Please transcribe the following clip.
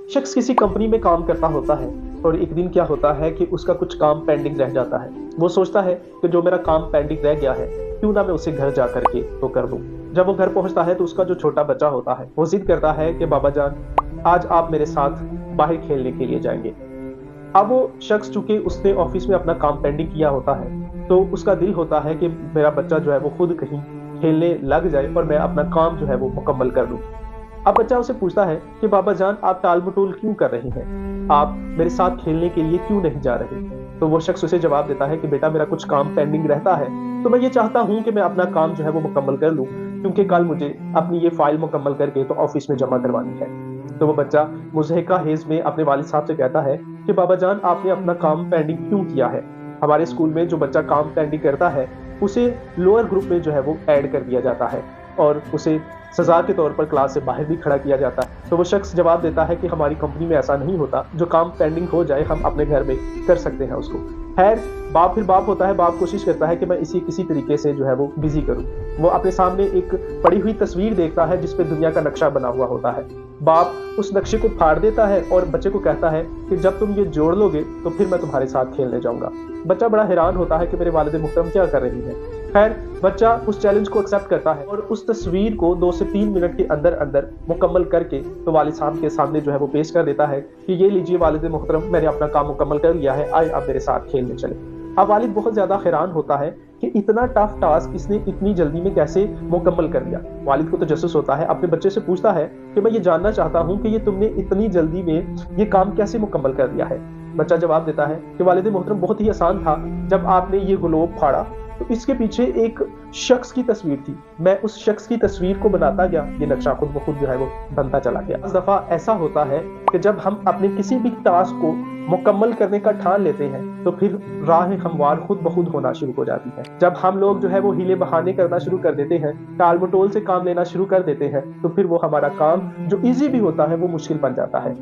शख्स किसी कंपनी में काम करता होता है और एक दिन क्या होता है कि उसका कुछ काम पेंडिंग रह जाता है। वो सोचता है कि जो मेरा काम पेंडिंग रह गया है, क्यों ना मैं उसे घर जा करके तो कर दूं। जब वो घर पहुंचता है तो उसका जो छोटा बच्चा होता है वो जिद करता है कि बाबा जान, आज आप मेरे साथ बाहर खेलने के लिए जाएंगे। अब वो शख्स चूंकि उसने ऑफिस में अपना काम पेंडिंग किया होता है, तो उसका दिल होता है कि मेरा बच्चा जो है वो खुद कहीं खेलने लग जाए और मैं अपना काम जो है वो मुकम्मल कर दूं। अब बच्चा उसे पूछता है कि बाबा जान, आप टाल मटोल क्यों कर रहे हैं, आप मेरे साथ खेलने के लिए क्यों नहीं जा रहे। तो वो शख्स उसे जवाब देता है कि बेटा, मेरा कुछ काम पेंडिंग रहता है, तो मैं ये चाहता हूँ कि मैं अपना काम जो है वो मुकम्मल कर लूँ, क्योंकि कल मुझे अपनी ये फाइल मुकम्मल करके तो ऑफिस में जमा करवानी है। तो वो बच्चा मुज़हिका हेज में अपने वालिद साहब से कहता है कि बाबा जान, आपने अपना काम पेंडिंग क्यों किया है। हमारे स्कूल में जो बच्चा काम पेंडिंग करता है उसे लोअर ग्रुप में जो है वो ऐड कर दिया जाता है और उसे सजा के तौर पर क्लास से बाहर भी खड़ा किया जाता है। तो वो शख्स जवाब देता है कि हमारी कंपनी में ऐसा नहीं होता, जो काम पेंडिंग हो जाए हम अपने घर में कर सकते हैं उसको। खैर, बाप होता है, बाप कोशिश करता है कि मैं इसी किसी तरीके से जो है वो बिजी करूं। वो अपने सामने एक पड़ी हुई तस्वीर देखता है जिसपे दुनिया का नक्शा बना हुआ होता है। बाप उस नक्शे को फाड़ देता है और बच्चे को कहता है कि जब तुम ये जोड़ लोगे तो फिर मैं तुम्हारे साथ खेलने जाऊंगा। बच्चा बड़ा हैरान होता है कि मेरे वालिद मुहतरम क्या कर रही है। खैर, बच्चा उस चैलेंज को एक्सेप्ट करता है और उस तस्वीर को 2 से 3 मिनट के अंदर अंदर मुकम्मल करके तो वालिद साहब के सामने जो है वो पेश कर देता है कि ये लीजिए वालिद मोहतरम, मैंने अपना काम मुकम्मल कर लिया है, आए आप मेरे साथ खेलने चले। अब वालिद बहुत ज्यादा हैरान होता है कि इतना टफ टास्क इसने इतनी जल्दी में कैसे मुकम्मल कर लिया। वालिद को तजस्सुस होता है, अपने बच्चे से पूछता है कि मैं ये जानना चाहता हूँ कि ये तुमने इतनी जल्दी में ये काम कैसे मुकम्मल कर दिया है। बच्चा जवाब देता है कि वालिद मोहतरम, बहुत ही आसान था। जब आपने ये ग्लोब फाड़ा तो इसके पीछे एक शख्स की तस्वीर थी, मैं उस शख्स की तस्वीर को बनाता गया, ये नक्शा खुद ब खुद जो है वो बनता चला गया। इस दफा ऐसा होता है कि जब हम अपने किसी भी टास्क को मुकम्मल करने का ठान लेते हैं तो फिर राह हमवार खुद ब खुद होना शुरू हो जाती है। जब हम लोग जो है वो हीले बहाने करना शुरू कर देते हैं, टाल मटोल से काम लेना शुरू कर देते हैं, तो फिर वो हमारा काम जो इजी भी होता है वो मुश्किल बन जाता है।